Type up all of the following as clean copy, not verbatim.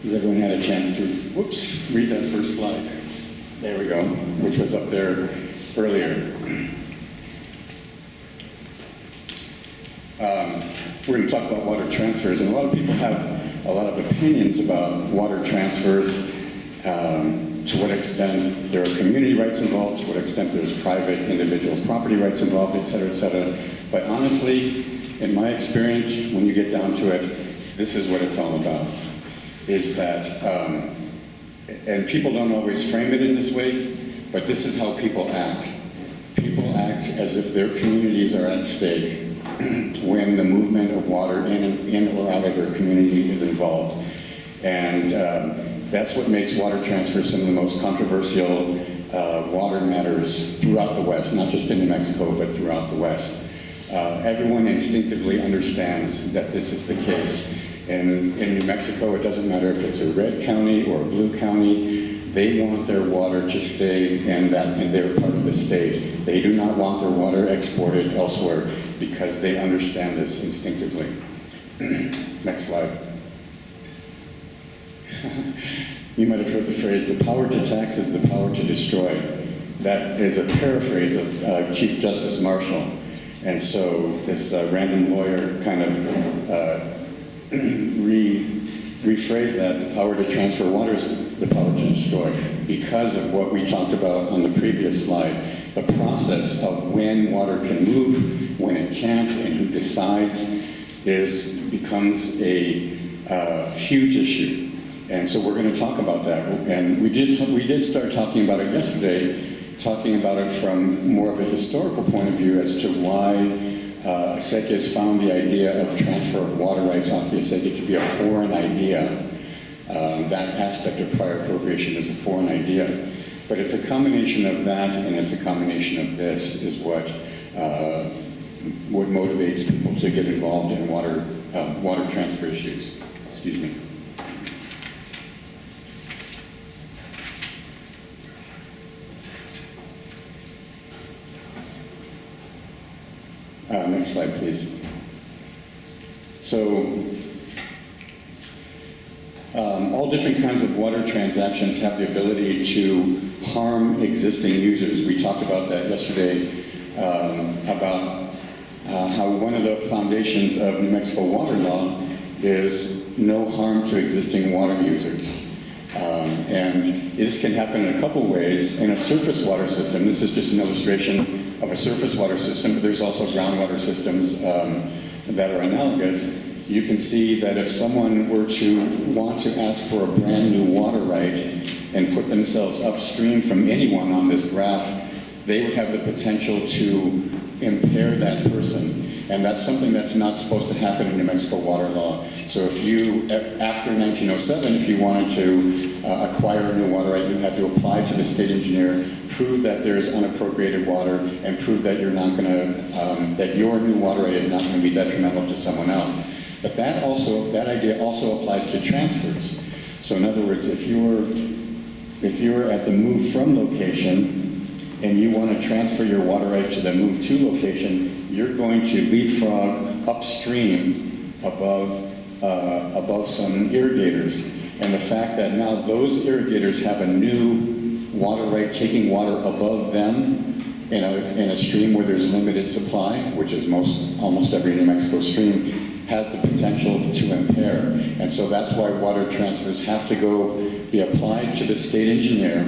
Has everyone had a chance to, whoops, read that first slide? There we go, which was up there earlier. We're going to talk about water transfers, and a lot of people have a lot of opinions about water transfers, to what extent there are community rights involved, to what extent there's private individual property rights involved, et cetera, et cetera. But honestly, in my experience, when you get down to it, this is what it's all about, is that, and people don't always frame it in this way, but this is how people act. People act as if their communities are at stake when the movement of water in or out of their community is involved. And that's what makes water transfer some of the most controversial water matters throughout the West, not just in New Mexico, but throughout the West. Everyone instinctively understands that this is the case. And in New Mexico, it doesn't matter if it's a red county or a blue county, they want their water to stay in their part of the state. They do not want their water exported elsewhere because they understand this instinctively. Next slide. You might have heard the phrase, the power to tax is the power to destroy. That is a paraphrase of Chief Justice Marshall. And so this random lawyer kind of rephrased that, the power to transfer water is the power to destroy, because of what we talked about on the previous slide. The process of when water can move, when it can't, and who decides becomes a huge issue. And so we're going to talk about that. And we did start talking about it yesterday, talking about it from more of a historical point of view as to why Acequias found the idea of transfer of water rights off the Acequia to be a foreign idea. That aspect of prior appropriation is a foreign idea. But it's a combination of that, and it's a combination of this is what motivates people to get involved in water transfer issues. Excuse me. Next slide, please. So, all different kinds of water transactions have the ability to harm existing users. We talked about that yesterday, about how one of the foundations of New Mexico water law is no harm to existing water users. And this can happen in a couple ways. In a surface water system, this is just an illustration of a surface water system, but there's also groundwater systems that are analogous. You can see that if someone were to want to ask for a brand new water right and put themselves upstream from anyone on this graph, they would have the potential to impair that person. And that's something that's not supposed to happen in New Mexico water law. So if you, after 1907, if you wanted to acquire a new water right, you had to apply to the state engineer, prove that there's unappropriated water, and prove that you're not going to, that your new water right is not going to be detrimental to someone else. But that idea also applies to transfers. So in other words, if you're at the move from location and you want to transfer your water right to the move to location, you're going to leapfrog upstream above some irrigators. And the fact that now those irrigators have a new water right taking water above them in a stream where there's limited supply, which is almost every New Mexico stream, has the potential to impair. And so that's why water transfers have to be applied to the state engineer.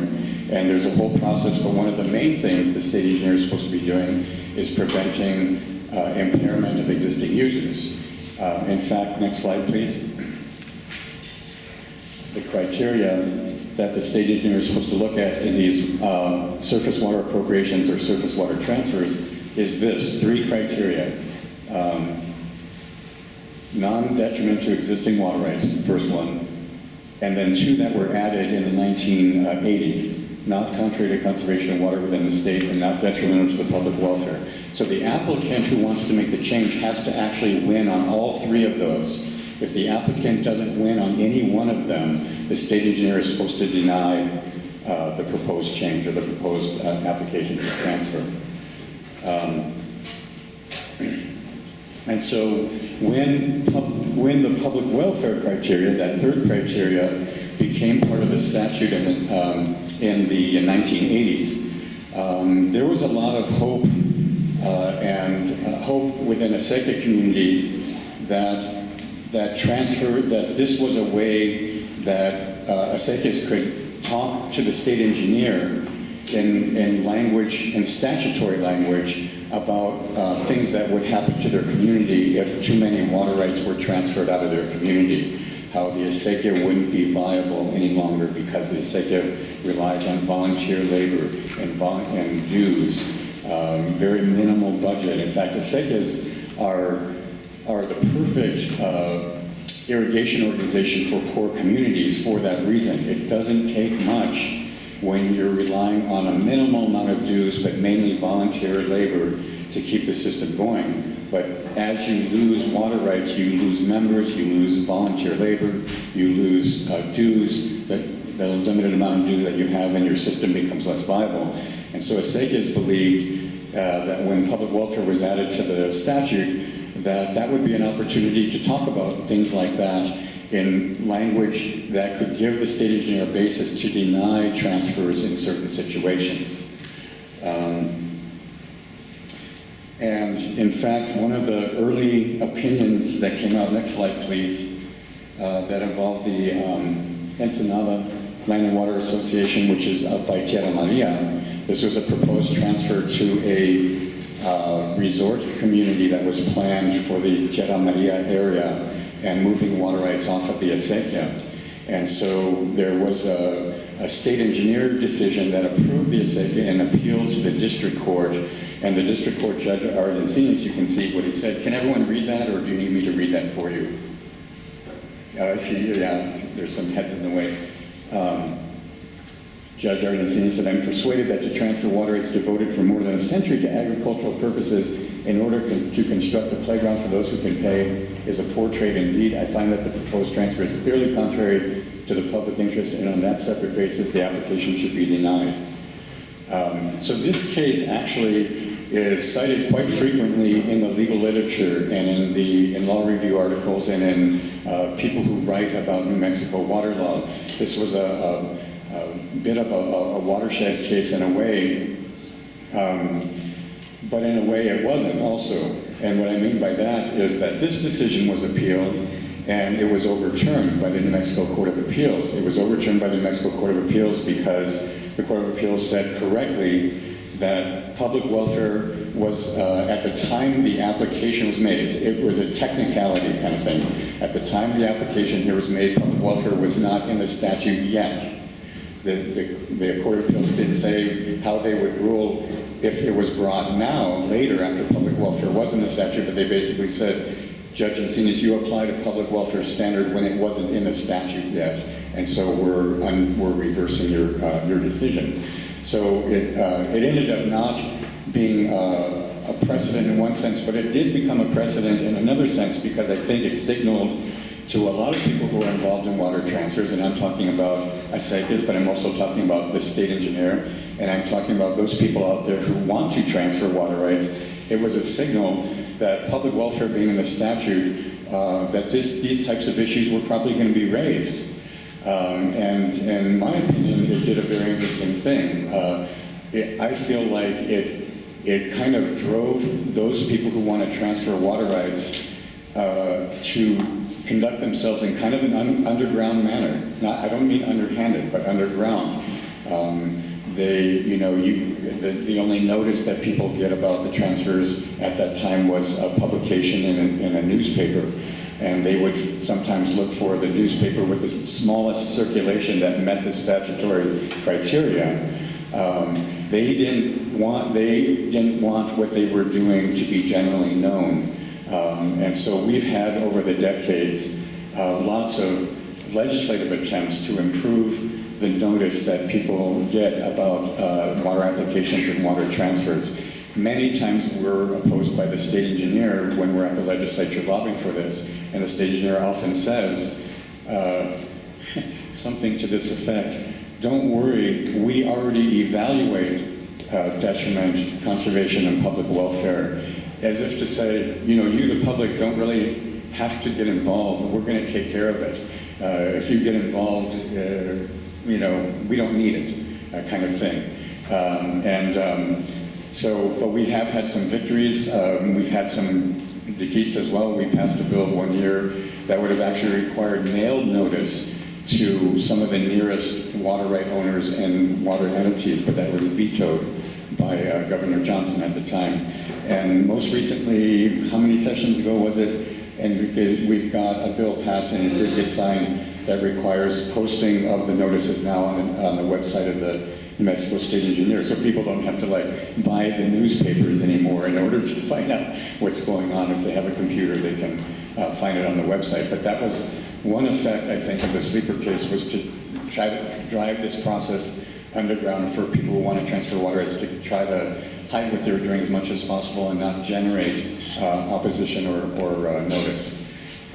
And there's a whole process, but one of the main things the state engineer is supposed to be doing is preventing impairment of existing users. In fact, next slide, please. The criteria that the state engineer is supposed to look at in these surface water appropriations or surface water transfers is this, 3 criteria. Non-detriment to existing water rights, the first one, and then 2 that were added in the 1980s. Not contrary to conservation of water within the state and not detrimental to the public welfare. So the applicant who wants to make the change has to actually win on all 3 of those. If the applicant doesn't win on any one of them, the state engineer is supposed to deny the proposed change or the proposed application for transfer. And so when when the public welfare criteria, that third criteria, became part of the statute in the 1980s, there was a lot of hope hope within Acequia communities that this was a way that Acequias could talk to the state engineer in language, in statutory language, about things that would happen to their community if too many water rights were transferred out of their community. How the Acequia wouldn't be viable any longer because the Acequia relies on volunteer labor and dues, very minimal budget. In fact, Acequias are the perfect irrigation organization for poor communities for that reason. It doesn't take much when you're relying on a minimal amount of dues, but mainly volunteer labor to keep the system going. But as you lose water rights, you lose members, you lose volunteer labor, you lose dues, the limited amount of dues that you have, and your system becomes less viable. And so Acequias believed that when public welfare was added to the statute, that would be an opportunity to talk about things like that in language that could give the state engineer a basis to deny transfers in certain situations. And in fact, one of the early opinions that came out, next slide please, that involved the Ensenada Land and Water Association, which is up by Tierra Maria. This was a proposed transfer to a resort community that was planned for the Tierra Maria area and moving water rights off of the Acequia. And so there was a state engineer decision that approved the Acequia and appealed to the district court. And the district court judge, Argentinus, you can see what he said. Can everyone read that, or do you need me to read that for you? I see, yeah, there's some heads in the way. Judge Argentinus said, I'm persuaded that to transfer water rights devoted for more than a century to agricultural purposes in order to construct a playground for those who can pay is a poor trade indeed. I find that the proposed transfer is clearly contrary to the public interest, and on that separate basis, the application should be denied. So this case actually is cited quite frequently in the legal literature and in law review articles and in people who write about New Mexico water law. This was a bit of a watershed case in a way, but in a way it wasn't also. And what I mean by that is that this decision was appealed and it was overturned by the New Mexico Court of Appeals. It was overturned by the New Mexico Court of Appeals because the Court of Appeals said correctly that public welfare was, at the time the application was made, it was a technicality kind of thing. At the time the application here was made, public welfare was not in the statute yet. The Court of Appeals didn't say how they would rule if it was brought now, later, after public welfare was in the statute, but they basically said, Judge Encinas, you applied a public welfare standard when it wasn't in the statute yet, and so we're reversing your decision. So it ended up not being a precedent in one sense, but it did become a precedent in another sense because I think it signaled to a lot of people who are involved in water transfers, and I'm talking about Acequias, but I'm also talking about the state engineer, and I'm talking about those people out there who want to transfer water rights. It was a signal that public welfare being in the statute, that these types of issues were probably going to be raised. And in my opinion, it did a very interesting thing. I feel like it kind of drove those people who want to transfer water rights to conduct themselves in kind of an underground manner. I don't mean underhanded, but underground. The only notice that people get about the transfers at that time was a publication in a newspaper. And they would sometimes look for the newspaper with the smallest circulation that met the statutory criteria. They didn't want what they were doing to be generally known. And so we've had over the decades lots of legislative attempts to improve the notice that people get about water applications and water transfers. Many times we're opposed by the state engineer when we're at the legislature lobbying for this, and the state engineer often says something to this effect: don't worry, we already evaluate detriment, conservation, and public welfare, as if to say, you the public don't really have to get involved. We're going to take care of it. If you get involved, we don't need it, kind of thing. But we have had some victories. We've had some defeats as well. We passed a bill 1 year that would have actually required mailed notice to some of the nearest water right owners and water entities, but that was vetoed by Governor Johnson at the time. And most recently, how many sessions ago was it, Enrique, we've got a bill passed and it did get signed that requires posting of the notices now on the website of the New Mexico State Engineer, so people don't have to buy the newspapers anymore in order to find out what's going on. If they have a computer, they can find it on the website. But that was one effect, I think, of the sleeper case, was to try to drive this process underground for people who want to transfer water rights, to try to hide what they were doing as much as possible and not generate opposition or notice.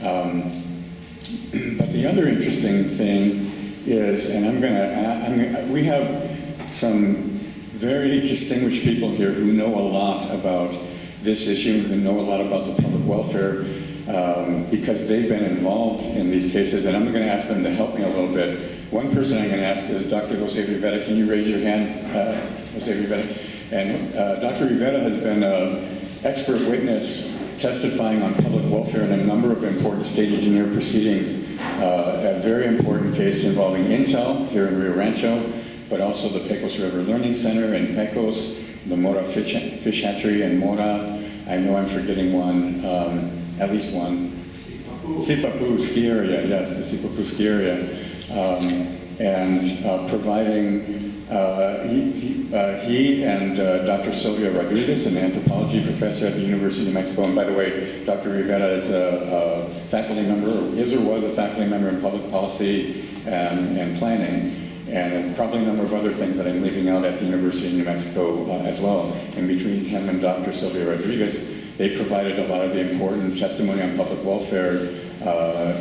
But the other interesting thing is, and we have some very distinguished people here who know a lot about this issue, who know a lot about the public welfare, because they've been involved in these cases, and I'm going to ask them to help me a little bit. One person I'm going to ask is Dr. Jose Rivera. Can you raise your hand, Jose Rivera? And Dr. Rivera has been an expert witness testifying on public welfare in a number of important state engineer proceedings. A very important case involving Intel here in Rio Rancho, but also the Pecos River Learning Center in Pecos, the Mora Fish Hatchery in Mora. I know I'm forgetting one, at least one. Sipapu ski area, yes, the Sipapu ski area. And providing, he and Dr. Sylvia Rodriguez, an anthropology professor at the University of New Mexico, and by the way, Dr. Rivera is a faculty member, or is or was a faculty member in public policy and planning, and probably a number of other things that I'm leaving out at the University of New Mexico as well. And between him and Dr. Sylvia Rodriguez, they provided a lot of the important testimony on public welfare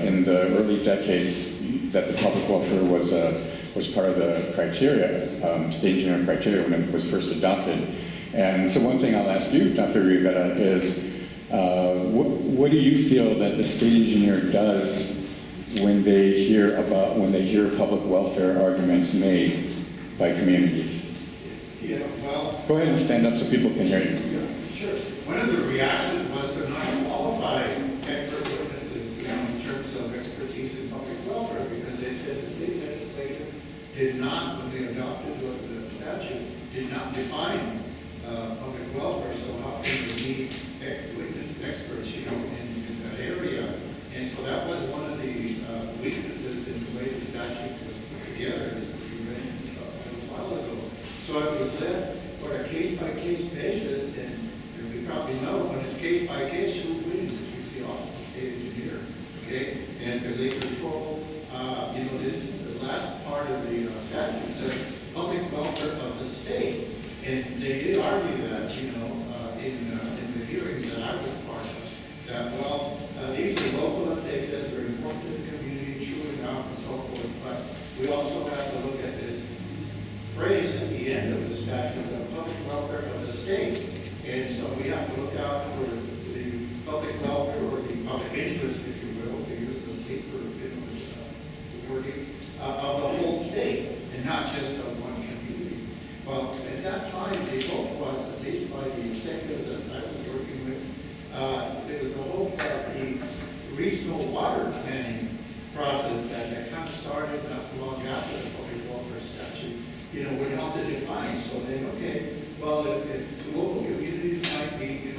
in the early decades that the public welfare was part of the criteria, state engineering criteria, when it was first adopted. And so one thing I'll ask you, Dr. Rivera, is what do you feel that the state engineer does when they hear public welfare arguments made by communities? Yeah, well, go ahead and stand up so people can hear you. Sure. One of the reactions was to not qualify expert witnesses, in terms of expertise in public welfare, because they said the state legislature did not, when they adopted the statute, did not define public welfare. So how can you need witness experts, in that area? And so that was one of the weaknesses in the way the statute was put together, as you read a little while ago. So it was left for a case-by-case basis, and we probably know when it's case-by-case, who wins? It's the office of state engineer, okay? And because they control, the last part of the statute says public welfare of the state, and they did argue that, in the hearings that I was part of, that these are local acequias, they're important to the community, true enough, and so forth, but we also have to look at this phrase at the end of the statute, the public welfare of the state. And so we have to look out for the public welfare, or the public interest, if you will, to use the state for the wording, of the whole state, and not just of one community. Well, at that time, the hope was, at least by the executives that I was working with, there was a hope that the regional water planning process that kind of started not too long after the public welfare statute, would help to define. So then, okay, well, if the local communities might be,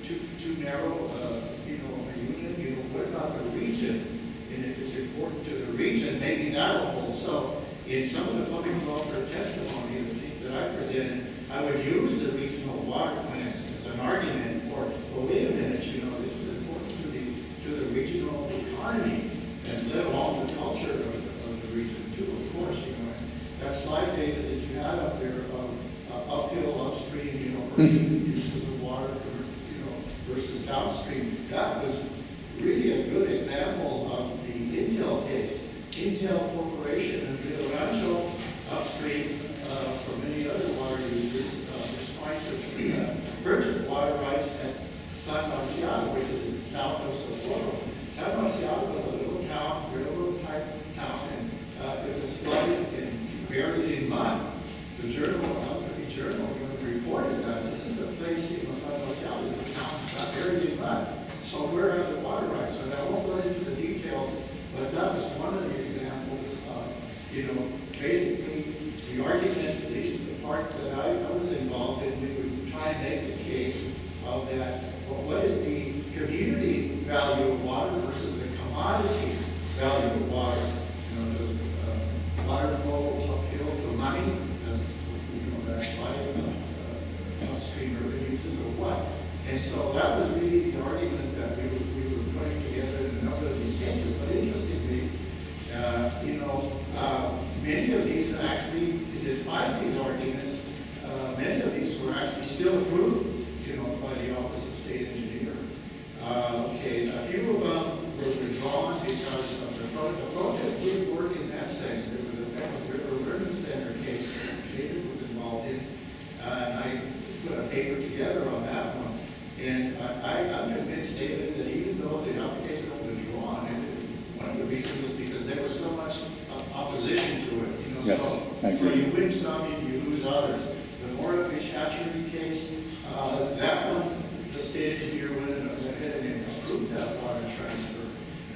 too narrow, a unit, what about the region? And if it's important to the region, maybe that'll hold. So in some of the public welfare testimony, at least that I presented, I would use the regional water plans as an argument for, well, wait a minute, this is important to the regional economy, and let alone the culture of the region too, of course. That slide data that you had up there of uphill, upstream, versus the uses of water, versus downstream, that was really a good example of the Intel case. Intel Corporation and Rio Rancho upstream, for many other water users, is trying to purchase water rights at San Marciano, which is in south of Socorro. water. Does water flow uphill to money? Does, that's why upstream urban uses or what? And so that was really the argument that we were putting together in a number of these cases. But interestingly, many of these actually, despite these arguments, many of these were actually still approved, by the Office of State Engineer. A few of them were withdrawn because of the protest didn't work in that sense. There was a River Learning Center case that David was involved in, and I put a paper together on that one. And I'm convinced, David, that even though the application was withdrawn, one of the reasons was because there was so much opposition to it. Yes, I so agree. you win some, you lose others. The Florida Fish Hatchery case, that one, the state engineer went ahead and approved that water transfer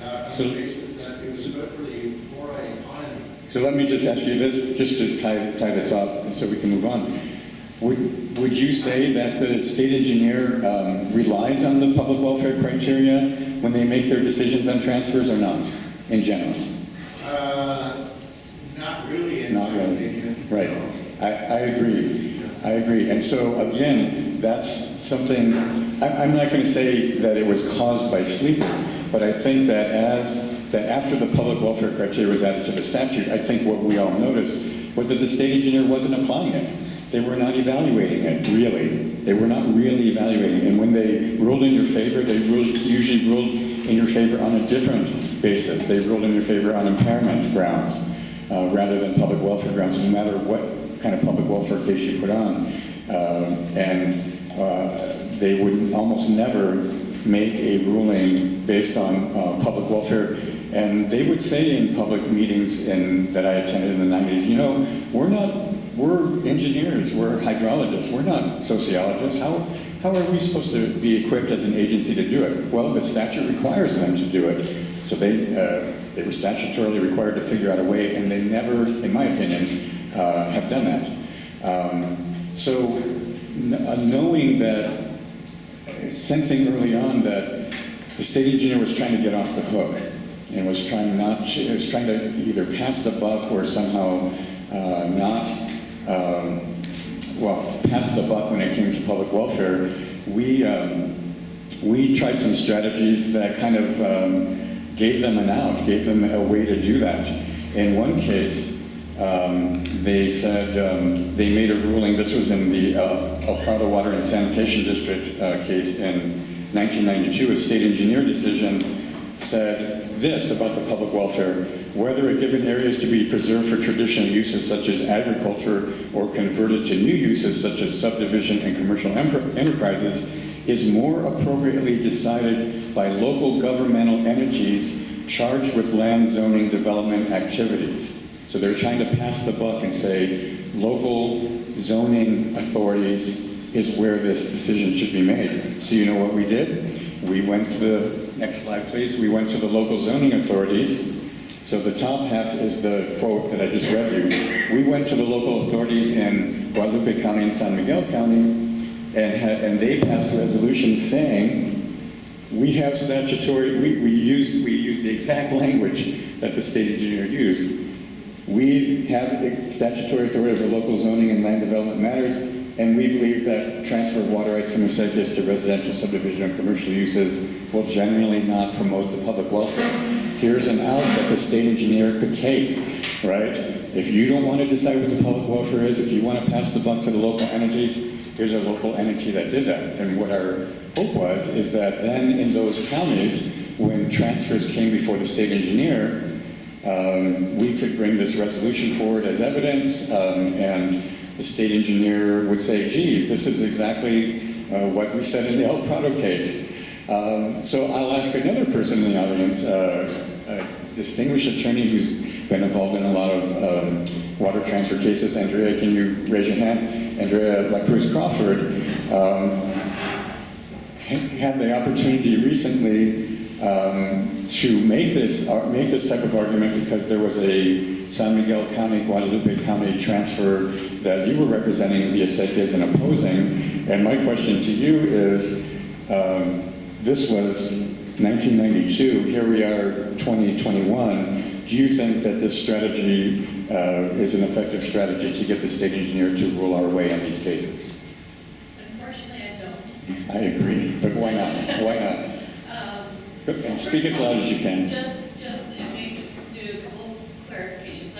on the basis that it was good for the Florida economy. So let me just ask you this, just to tie this off, and so we can move on. Would you say that the state engineer relies on the public welfare criteria when they make their decisions on transfers or not, in general? Not really. Not really. Right. I agree. I agree. And so again, that's something, I'm not going to say that it was caused by sleeping, but I think that after the public welfare criteria was added to the statute, I think what we all noticed was that the state engineer wasn't applying it. They were not evaluating it, really. They were not really evaluating it. And when they ruled in your favor, they usually ruled in your favor on a different basis. They ruled in your favor on impairment grounds rather than public welfare grounds, no matter what kind of public welfare case you put on. They would almost never make a ruling based on public welfare. And they would say in public meetings that I attended in the 90s, we're engineers, we're hydrologists, we're not sociologists. How are we supposed to be equipped as an agency to do it? Well, the statute requires them to do it. So they were statutorily required to figure out a way, and they never, in my opinion, have done that. Knowing that, sensing early on that the state engineer was trying to get off the hook and was trying to either pass the buck or somehow pass the buck when it came to public welfare, we tried some strategies that kind of gave them an out, gave them a way to do that. In one case, they said they made a ruling. This was in the El Prado Water and Sanitation District case in 1992. A state engineer decision said this about the public welfare: whether a given area is to be preserved for traditional uses such as agriculture or converted to new uses such as subdivision and commercial enterprises is more appropriately decided by local governmental entities charged with land zoning development activities. So they're trying to pass the buck and say local zoning authorities is where this decision should be made. So you know what we did? We went to the, next slide please, we went to the local zoning authorities. So the top half is the quote that I just read you. We went to the local authorities in Guadalupe County and San Miguel County, and they passed a resolution saying we have statutory, we use the exact language that the state engineer used. We have statutory authority over local zoning and land development matters, and we believe that transfer of water rights from Acequias to residential subdivision and commercial uses will generally not promote the public welfare. Here's an out that the state engineer could take, right? If you don't want to decide what the public welfare is, if you want to pass the buck to the local entities, here's a local entity that did that. And what our hope was is that then in those counties, when transfers came before the state engineer, we could bring this resolution forward as evidence, and the state engineer would say, gee, this is exactly what we said in the El Prado case. So I'll ask another person in the audience, a distinguished attorney who's been involved in a lot of water transfer cases. Andrea, can you raise your hand? Andrea La Cruz Crawford had the opportunity recently to make this type of argument because there was a San Miguel County, Guadalupe County transfer that you were representing the Acequias and opposing. And my question to you is, this was 1992, here we are 2021. do you think that this strategy is an effective strategy to get the state engineer to rule our way on these cases? Unfortunately, I don't. I agree, but why not? Why not? And speak as loud as you can. Just to do a couple clarifications.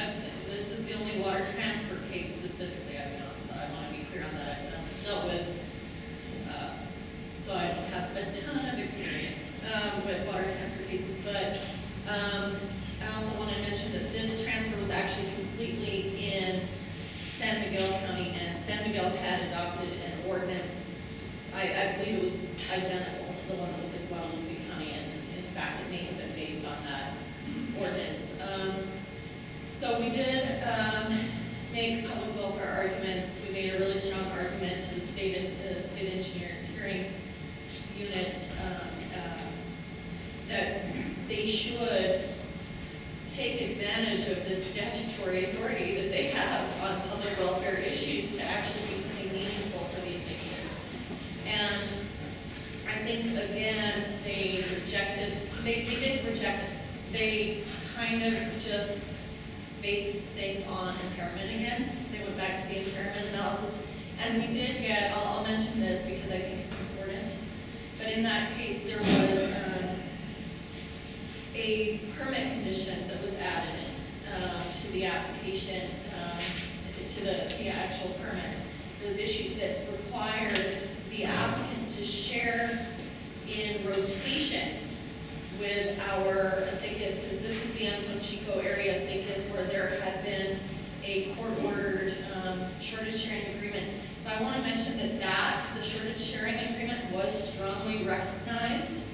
This is the only water transfer case specifically I've been on, so I want to be clear on that. I've dealt with, so I don't have a ton of experience with water transfer cases, but I also want to mention that this transfer was actually completely in San Miguel County, and San Miguel had adopted an ordinance. I believe it was identical to the one that was in Guadalupe County, and in fact, it may have been based on that ordinance. So we did make public welfare arguments. We made a really strong argument to the state engineers hearing unit that they should take advantage of this statutory authority that they have on public welfare issues to actually do something meaningful for these things. And I think, again, they didn't reject it. They kind of just based things on impairment again. They went back to the impairment analysis. And we did get, I'll mention this because I think it's important, but in that case, there was a permit condition that was added in to the application, to the actual permit that was issued that required the applicant to share in rotation with our acequias, because this is the Anton Chico area acequias where there had been a court-ordered shortage sharing agreement. So I want to mention that the shortage sharing agreement was strongly recognized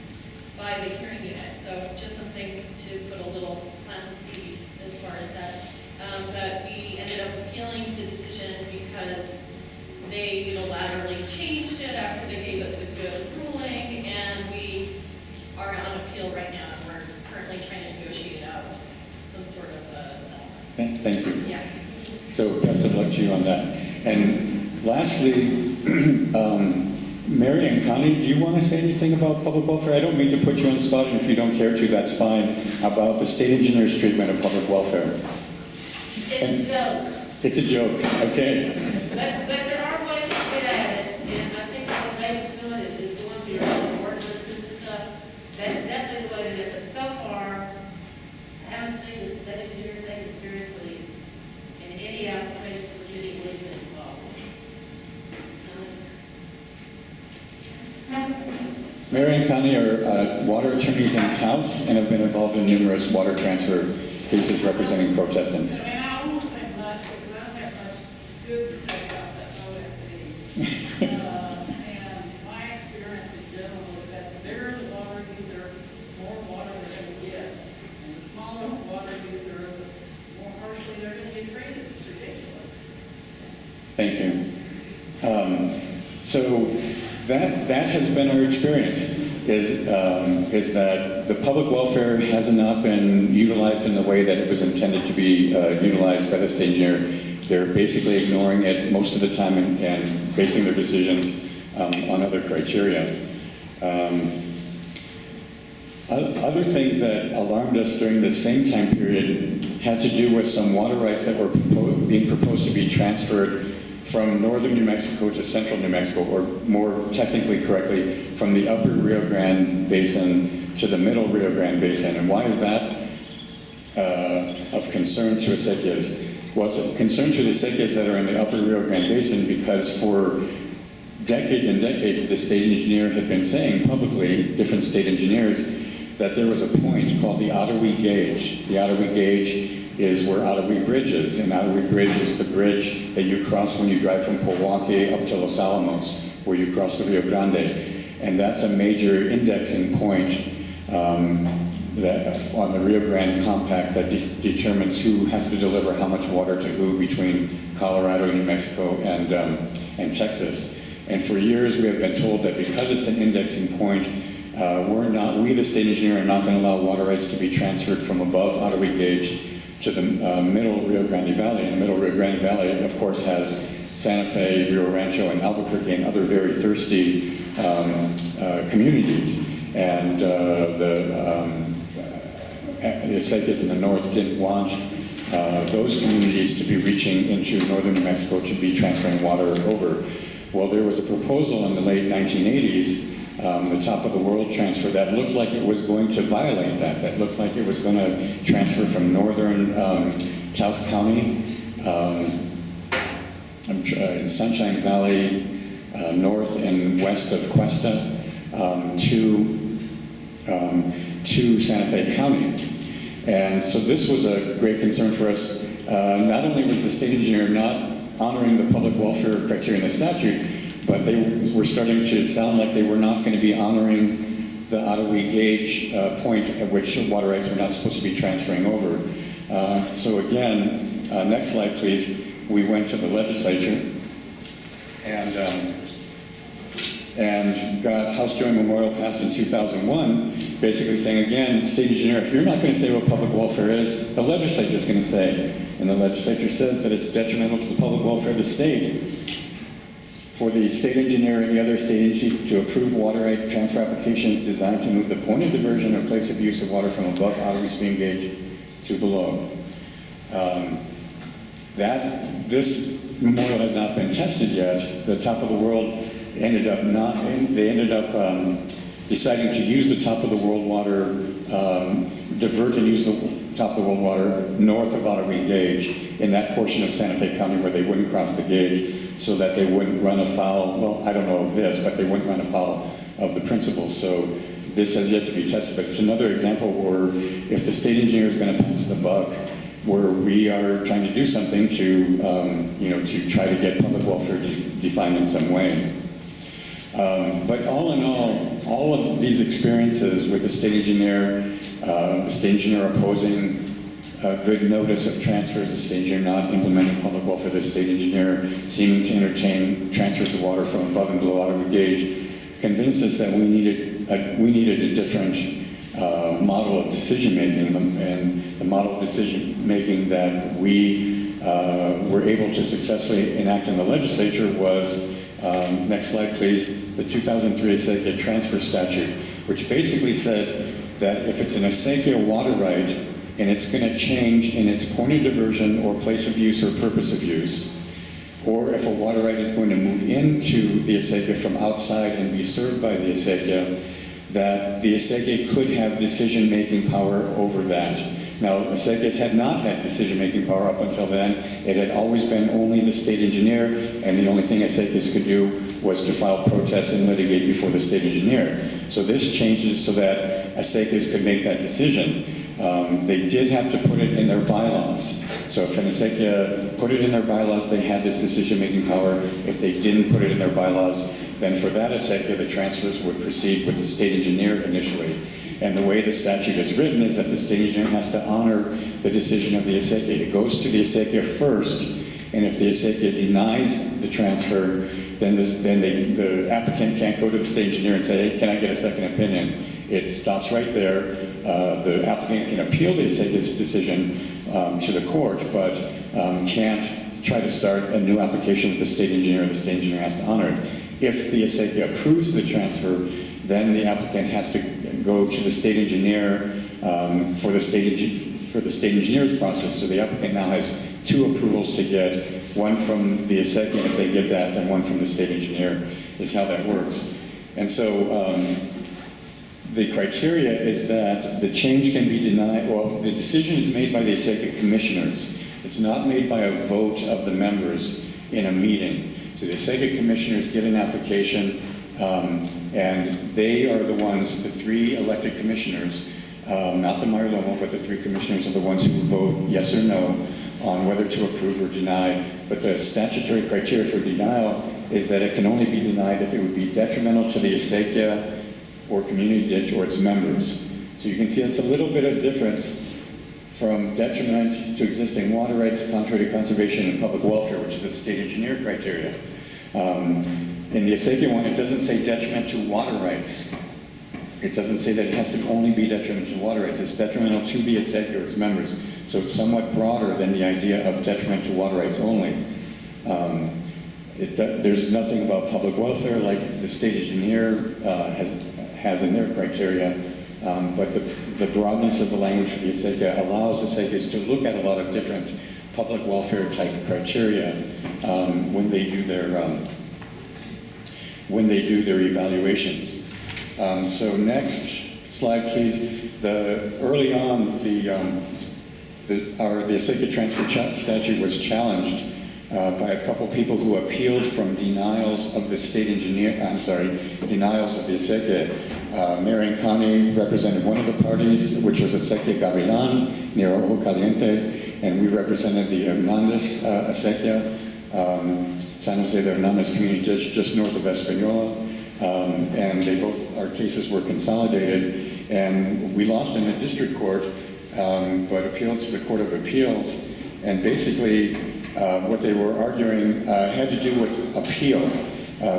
by the hearing unit. So just something to put a little plant a seed as far as that. But we ended up appealing the decision because they unilaterally changed it after they gave us a good ruling, and we are on appeal right now, and we're currently trying to negotiate out some sort of settlement. Thank you. Yeah. So best of luck to you on that. And lastly, Mary and Connie, do you want to say anything about public welfare? I don't mean to put you on the spot, and if you don't care to, that's fine, about the state engineer's treatment of public welfare. It's a joke. It's a joke, okay. But there are ways to get at it, and I think the way to do it is going through your own ordinances and stuff. That's definitely the way to do it. But so far, I haven't seen the state engineer take it seriously in any application for city we've been involved. Mary and Connie are water attorneys in Taos and have been involved in numerous water transfer cases representing protestants. And I won't say much because I don't have much good to say about that OSC. And my experience in general is that the bigger the water user, the more water they're going to get. And the smaller the water user, the more harshly they're going to get treated. It's ridiculous. Thank you. So that has been our experience, is that the public welfare has not been utilized in the way that it was intended to be utilized by the state engineer. They're basically ignoring it most of the time and basing their decisions on other criteria. Other things that alarmed us during the same time period had to do with some water rights that were being proposed to be transferred from northern New Mexico to central New Mexico, or more technically correctly, from the upper Rio Grande Basin to the middle Rio Grande Basin. And why is that of concern to acequias? Well, it's a concern to the acequias that are in the upper Rio Grande Basin because for decades and decades, the state engineer had been saying publicly, different state engineers, that there was a point called the Ottawee Gauge. The Ottawee Gauge is where Ottawee Bridge is, and Ottawee Bridge is the bridge that you cross when you drive from Milwaukee up to Los Alamos, where you cross the Rio Grande. And that's a major indexing point that on the Rio Grande Compact that determines who has to deliver how much water to who between Colorado, New Mexico, and Texas. And for years we have been told that because it's an indexing point, we the state engineer are not going to allow water rights to be transferred from above Ottawee Gauge to the middle Rio Grande Valley. And the middle Rio Grande Valley, of course, has Santa Fe, Rio Rancho, and Albuquerque, and other very thirsty the Acequias in the north didn't want those communities to be reaching into northern New Mexico to be transferring water over. Well, there was a proposal in the late 1980s, the top of the world transfer, that looked like it was going to violate that. That looked like it was going to transfer from northern Taos County, in Sunshine Valley, north and west of Cuesta, to Santa Fe County. And so this was a great concern for us. Not only was the state engineer not honoring the public welfare criteria in the statute, but they were starting to sound like they were not going to be honoring the Ottawa gauge point at which water rights were not supposed to be transferring over. So again, next slide please, we went to the legislature and got House Joint Memorial passed in 2001, basically saying, again, state engineer, if you're not going to say what public welfare is, the legislature is going to say. And the legislature says that it's detrimental to the public welfare of the state for the state engineer and the other state agency to approve water right transfer applications designed to move the point of diversion or place of use of water from above Ottawa stream gauge to below. This memorial has not been tested yet. The top of the world ended up deciding to use the top of the world water, divert and use the top of the world water north of Ottawa gauge in that portion of Santa Fe County where they wouldn't cross the gauge, so that they wouldn't run afoul, well, I don't know of this, but they wouldn't run afoul of the principle. So this has yet to be tested, but it's another example where if the state engineer is going to pass the buck, where we are trying to do something to, to try to get public welfare defined in some way. But all in all of these experiences with the state engineer opposing good notice of transfers, the state engineer not implementing public welfare, the state engineer seeming to entertain transfers of water from above and below Ottawa gauge, convinced us that we needed a different model of decision making, and the model of decision making that we were able to successfully enact in the legislature was, next slide please, the 2003 Acequia Transfer Statute, which basically said that if it's an Acequia water right and it's going to change in its point of diversion or place of use or purpose of use, or if a water right is going to move into the Acequia from outside and be served by the Acequia, that the Acequia could have decision-making power over that. Now, Acequias had not had decision-making power up until then. It had always been only the state engineer, and the only thing Acequias could do was to file protests and litigate before the state engineer. So this changed it so that Acequias could make that decision. They did have to put it in their bylaws. So if an Acequia put it in their bylaws, they had this decision-making power. If they didn't put it in their bylaws, then for that Acequia, the transfers would proceed with the state engineer initially. And the way the statute is written is that the state engineer has to honor the decision of the Acequia. It goes to the Acequia first, and if the Acequia denies the transfer, then the applicant can't go to the state engineer and say, hey, can I get a second opinion? It stops right there. The applicant can appeal the Acequia's decision to the court, but can't try to start a new application with the state engineer. The state engineer has to honor it. If the Acequia approves the transfer, then the applicant has to go to the state engineer for the state engineer's process. So the applicant now has two approvals to get, one from the Acequia, and if they give that, then one from the state engineer, is how that works. And so the criteria is that the change can be denied, well, the decision is made by the Acequia commissioners. It's not made by a vote of the members in a meeting. So the Acequia commissioners get an application, and they are the ones, the three elected commissioners, not the mayor lomo, but the three commissioners are the ones who vote yes or no on whether to approve or deny. But the statutory criteria for denial is that it can only be denied if it would be detrimental to the Acequia or community ditch or its members. So you can see it's a little bit of difference from detriment to existing water rights, contrary to conservation and public welfare, which is the state engineer criteria. In the Acequia one, it doesn't say detriment to water rights. It doesn't say that it has to only be detrimental to water rights. It's detrimental to the Acequia or its members. So it's somewhat broader than the idea of detriment to water rights only. There's nothing about public welfare like the state engineer has in their criteria, but the broadness of the language for the Acequia allows Acequias to look at a lot of different public welfare type criteria when they do their evaluations. So next slide, please. Early on, the Acequia transfer statute was challenged by a couple people who appealed from denials of the state engineer. Denials of the Acequia. Mayor Cañon represented one of the parties, which was Acequia Gavilan near Ojo Caliente, and we represented the Hernandez Acequia, San Jose de Hernandez community just north of Española, and our cases were consolidated, and we lost in the district court, but appealed to the Court of Appeals, and basically what they were arguing had to do with appeal.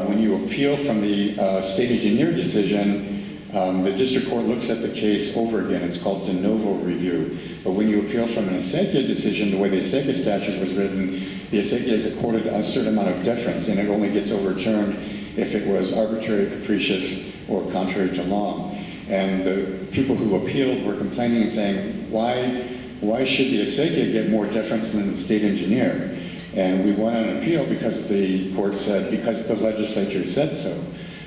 When you appeal from the state engineer decision, the district court looks at the case over again. It's called de novo review. But when you appeal from an Acequia decision, the way the Acequia statute was written, the Acequia is accorded a certain amount of deference, and it only gets overturned if it was arbitrary, capricious, or contrary to law. And the people who appealed were complaining and saying, why should the Acequia get more deference than the state engineer? And we went on appeal because the court said, because the legislature said so.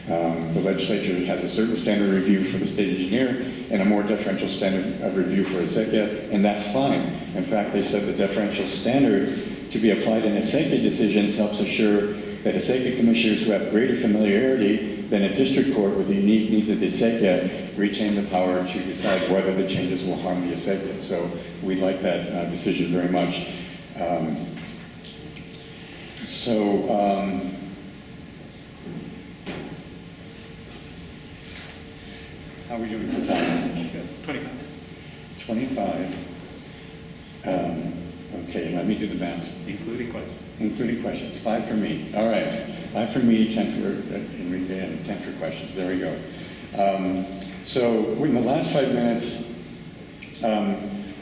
The legislature has a certain standard review for the state engineer and a more deferential standard of review for Acequia, and that's fine. In fact, they said the deferential standard to be applied in Acequia decisions helps assure that Acequia commissioners who have greater familiarity than a district court with the unique needs of the Acequia retain the power to decide whether the changes will harm the Acequia. So we like that decision very much. How are we doing for time? 25. 25. Okay, let me do the math. Including questions. Including questions. 5 for me. All right. 5 for me, 10 for Enrique, and 10 for questions. There we go. So in the last 5 minutes,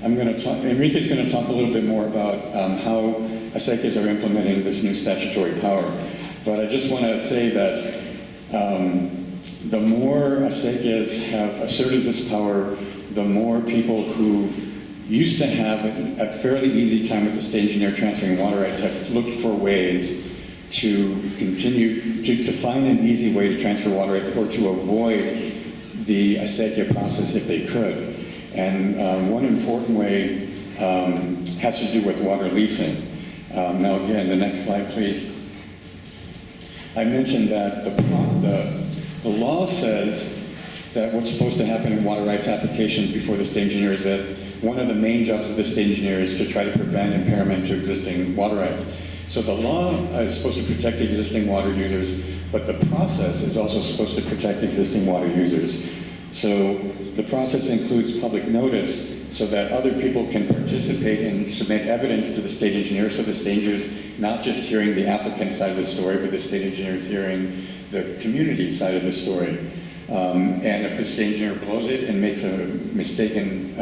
Enrique's going to talk a little bit more about how Acequias are implementing this new statutory power. But I just want to say that the more Acequias have asserted this power, the more people who used to have a fairly easy time with the state engineer transferring water rights have looked for ways to continue to find an easy way to transfer water rights or to avoid the Acequia process if they could. And one important way has to do with water leasing. Now again, the next slide, please. I mentioned that the law says that what's supposed to happen in water rights applications before the state engineer is that one of the main jobs of the state engineer is to try to prevent impairment to existing water rights. So the law is supposed to protect existing water users, but the process is also supposed to protect existing water users. So the process includes public notice so that other people can participate and submit evidence to the state engineer, so the state engineer is not just hearing the applicant's side of the story, but the state engineer is hearing the community side of the story. And if the state engineer blows it and makes a mistaken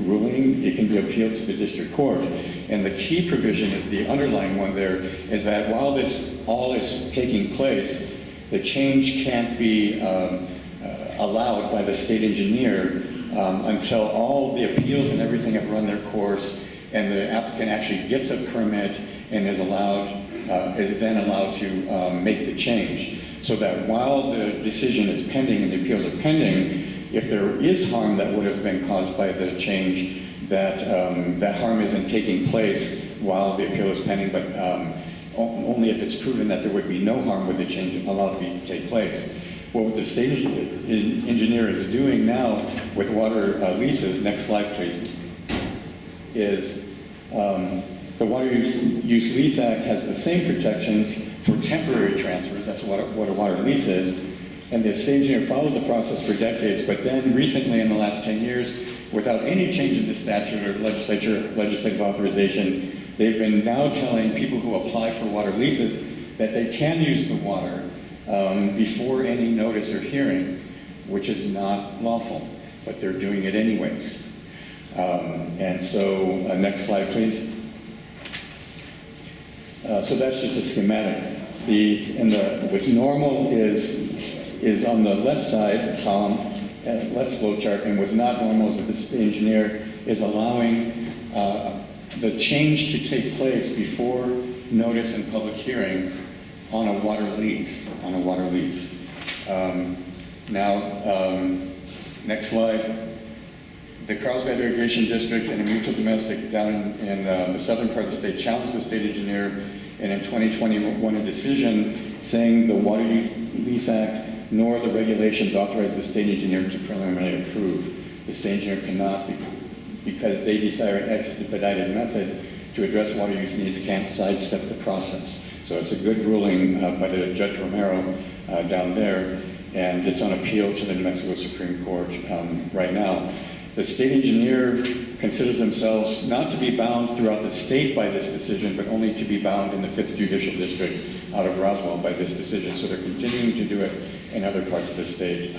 ruling, it can be appealed to the district court. And the key provision is the underlying one there, is that while this all is taking place, the change can't be allowed by the state engineer until all the appeals and everything have run their course and the applicant actually gets a permit and is then allowed to make the change. So that while the decision is pending and the appeals are pending, if there is harm that would have been caused by the change, that harm isn't taking place while the appeal is pending, but only if it's proven that there would be no harm would the change allowed to take place. Well, what the state engineer is doing now with water leases, next slide please, is the Water Use Lease Act has the same protections for temporary transfers, that's what a water lease is, and the state engineer followed the process for decades, but then recently in the last 10 years, without any change in the statute or legislative authorization, they've been now telling people who apply for water leases that they can use the water before any notice or hearing, which is not lawful, but they're doing it anyways. And so, next slide, please. So that's just a schematic. What's normal is on the left side column, left flow chart and was not normal is that the state engineer is allowing the change to take place before notice and public hearing on a water lease. Next slide. The Carlsbad Irrigation District and a mutual domestic down in the southern part of the state challenged the state engineer, and in 2020 won a decision saying the Water Use Lease Act nor the regulations authorize the state engineer to preliminarily approve. The state engineer cannot, because they desire an expedited method to address water use needs, can't sidestep the process. So it's a good ruling by the Judge Romero down there, and it's on appeal to the New Mexico Supreme Court right now. The state engineer considers themselves not to be bound throughout the state by this decision, but only to be bound in the 5th Judicial District out of Roswell by this decision. So they're continuing to do it in other parts of the state,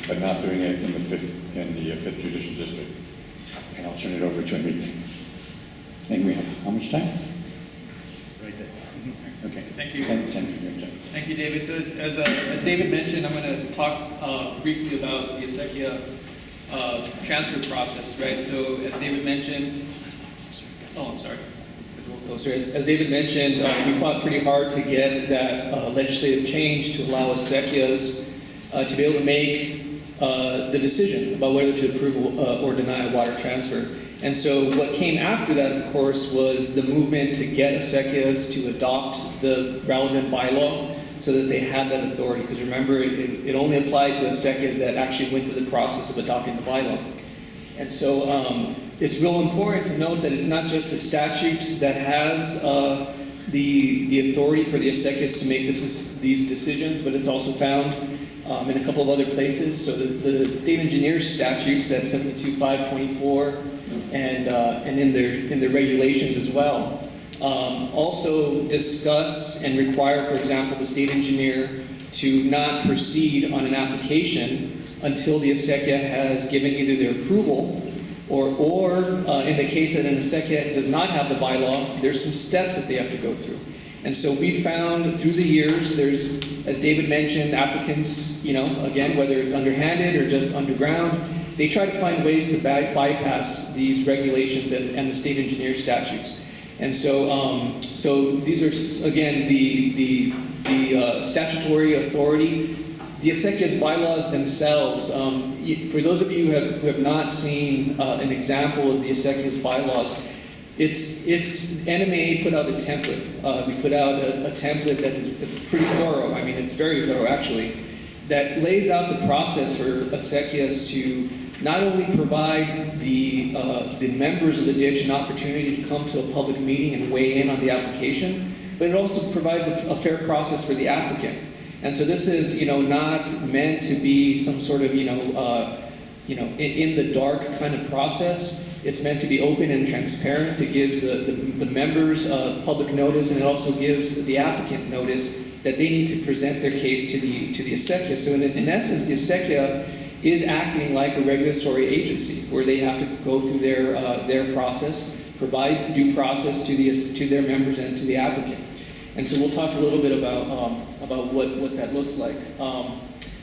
but not doing it in the 5th Judicial District. And I'll turn it over to Enrique. And we have how much time? Right there. Okay. Thank you. 10 for you. 10. Thank you, David. So as David mentioned, I'm going to talk briefly about the Acequia transfer process, right? So as David mentioned, I'm sorry. A little closer. As David mentioned, we fought pretty hard to get that legislative change to allow Acequias to be able to make the decision about whether to approve or deny a water transfer. And so what came after that, of course, was the movement to get Acequias to adopt the relevant bylaw so that they had that authority. Because remember, it only applied to Acequias that actually went through the process of adopting the bylaw. And so it's real important to note that it's not just the statute that has the authority for the Acequias to make these decisions, but it's also found in a couple of other places. So the state engineer's statutes at 72.524 and in their regulations as well also discuss and require, for example, the state engineer to not proceed on an application until the Acequia has given either their approval or in the case that an Acequia does not have the bylaw, there's some steps that they have to go through. And so we found through the years, there's, as David mentioned, applicants, again, whether it's underhanded or just underground, they try to find ways to bypass these regulations and the state engineer statutes. And so, so these are, again, the statutory authority. The Acequias bylaws themselves, for those of you who have not seen an example of the Acequias bylaws, it's NMA put out a template. We put out a template that is pretty thorough. I mean, it's very thorough, actually, that lays out the process for Acequias to not only provide the members of the ditch an opportunity to come to a public meeting and weigh in on the application, but it also provides a fair process for the applicant. And so this is, not meant to be some sort of, in the dark kind of process. It's meant to be open and transparent. It gives the members public notice, and it also gives the applicant notice that they need to present their case to the Acequia. So in essence, the Acequia is acting like a regulatory agency, where they have to go through their process, provide due process to their members and to the applicant. And so we'll talk a little bit about what that looks like.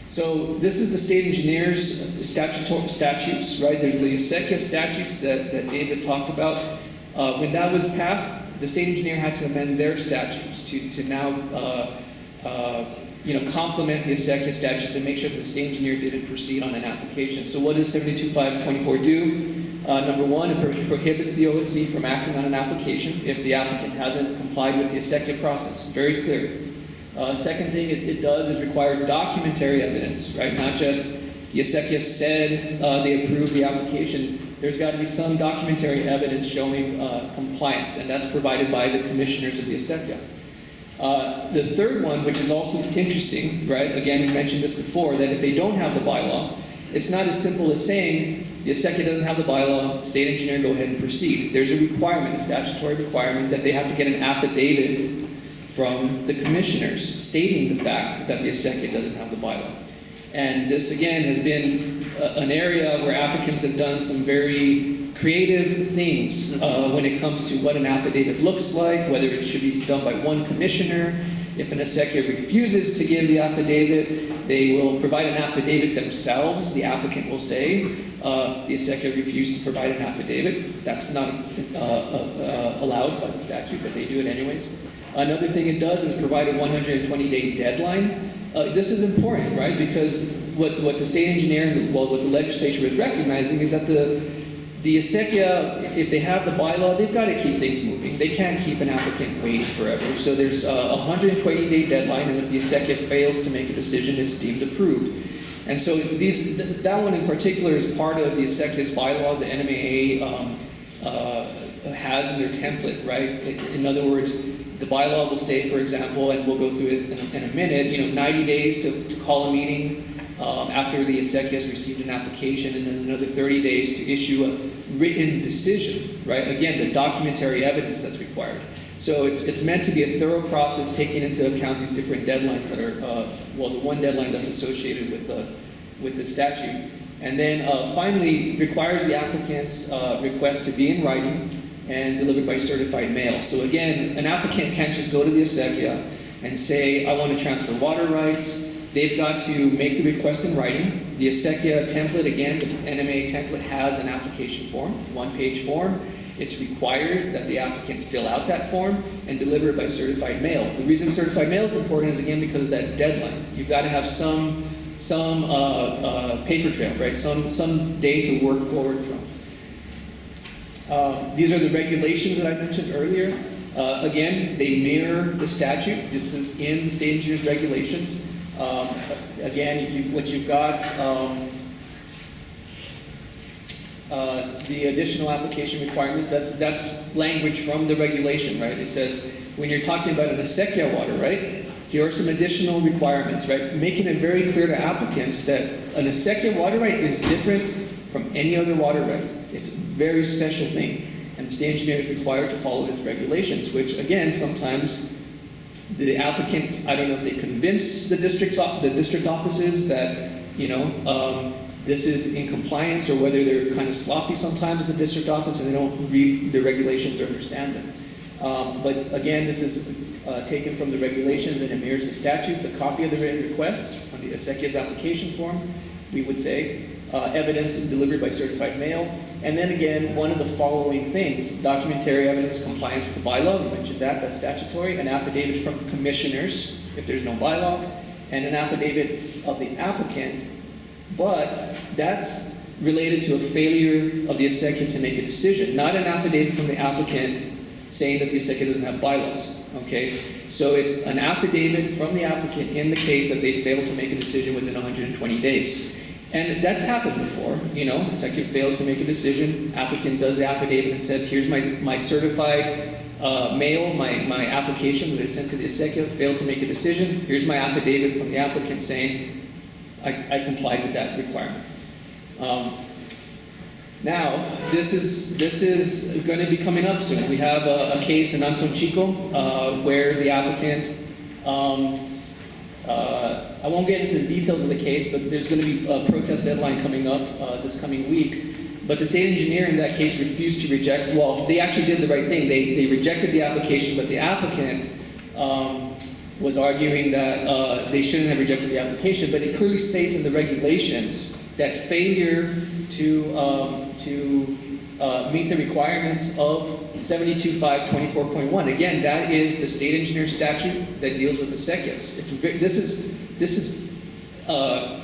So this is the state engineer's statutes, right? There's the Acequia statutes that David talked about. When that was passed, the state engineer had to amend their statutes to now complement the Acequia statutes and make sure that the state engineer didn't proceed on an application. So what does 72.524 do? Number one, it prohibits the OSC from acting on an application if the applicant hasn't complied with the Acequia process. Very clear. Second thing it does is require documentary evidence, right? Not just the Acequia said they approved the application. There's got to be some documentary evidence showing compliance, and that's provided by the commissioners of the Acequia. The third one, which is also interesting, right? Again, we mentioned this before, that if they don't have the bylaw, it's not as simple as saying the Acequia doesn't have the bylaw, state engineer, go ahead and proceed. There's a requirement, a statutory requirement, that they have to get an affidavit from the commissioners stating the fact that the Acequia doesn't have the bylaw. And this, again, has been an area where applicants have done some very creative things when it comes to what an affidavit looks like, whether it should be done by one commissioner. If an acequia refuses to give the affidavit, they will provide an affidavit themselves. The applicant will say, the acequia refused to provide an affidavit. That's not allowed by the statute, but they do it anyways. Another thing it does is provide a 120-day deadline. This is important, right? Because what the state engineer and what the legislature is recognizing is that the acequia, if they have the bylaw, they've got to keep things moving. They can't keep an applicant waiting forever. So there's a 120-day deadline, and if the acequia fails to make a decision, it's deemed approved. And so that one in particular is part of the acequia's bylaws that NMAA has in their template, right? In other words, the bylaw will say, for example, and we'll go through it in a minute, 90 days to call a meeting after the acequia has received an application, and then another 30 days to issue a written decision, right? Again, the documentary evidence that's required. So it's meant to be a thorough process taking into account these different deadlines that are, the one deadline that's associated with the statute. And then finally, requires the applicant's request to be in writing and delivered by certified mail. So again, an applicant can't just go to the acequia and say, I want to transfer water rights. They've got to make the request in writing. The acequia template, again, the NMA template has an application form, one-page form. It's required that the applicant fill out that form and deliver it by certified mail. The reason certified mail is important is, again, because of that deadline. You've got to have some paper trail, right? Some day to work forward from. These are the regulations that I mentioned earlier. Again, they mirror the statute. This is in the state engineer's regulations. Again, what you've got, the additional application requirements, that's language from the regulation, right? It says, when you're talking about an acequia water right, here are some additional requirements, right? Making it very clear to applicants that an acequia water right is different from any other water right. It's a very special thing. And the state engineer is required to follow his regulations, which, again, sometimes the applicants, I don't know if they convince the district offices that, this is in compliance, or whether they're kind of sloppy sometimes at the district office and they don't read the regulations or understand them. But again, this is taken from the regulations and it mirrors the statutes. A copy of the written requests on the acequia's application form, we would say, evidence delivered by certified mail. And then again, one of the following things: documentary evidence compliance with the bylaw, we mentioned that's statutory, an affidavit from commissioners, if there's no bylaw, and an affidavit of the applicant, but that's related to a failure of the acequia to make a decision, not an affidavit from the applicant saying that the acequia doesn't have bylaws, okay? So it's an affidavit from the applicant in the case that they failed to make a decision within 120 days. And that's happened before, the acequia fails to make a decision, applicant does the affidavit and says, here's my certified mail, my application that I sent to the acequia, failed to make a decision, here's my affidavit from the applicant saying, I complied with that requirement. Now, this is going to be coming up soon. We have a case in Anton where the applicant, I won't get into the details of the case, but there's going to be a protest deadline coming up this coming week. But the state engineer in that case refused to reject, well, they actually did the right thing. They rejected the application, but the applicant was arguing that they shouldn't have rejected the application, but it clearly states in the regulations that failure to meet the requirements of 72.524.1. Again, that is the state engineer statute that deals with acequias.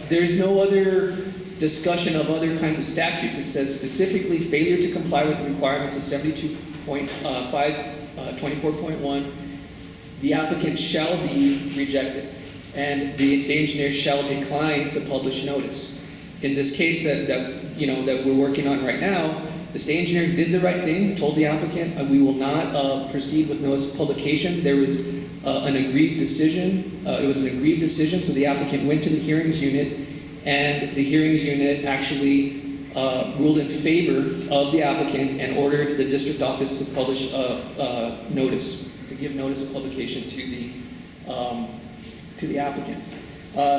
There's no other discussion of other kinds of statutes. It says specifically failure to comply with the requirements of 72.524.1. The applicant shall be rejected, and the state engineer shall decline to publish notice. In this case that we're working on right now, the state engineer did the right thing, told the applicant we will not proceed with notice of publication. There was an aggrieved decision. It was an aggrieved decision, so the applicant went to the hearings unit, and the hearings unit actually ruled in favor of the applicant and ordered the district office to publish notice, to give notice of publication to the applicant.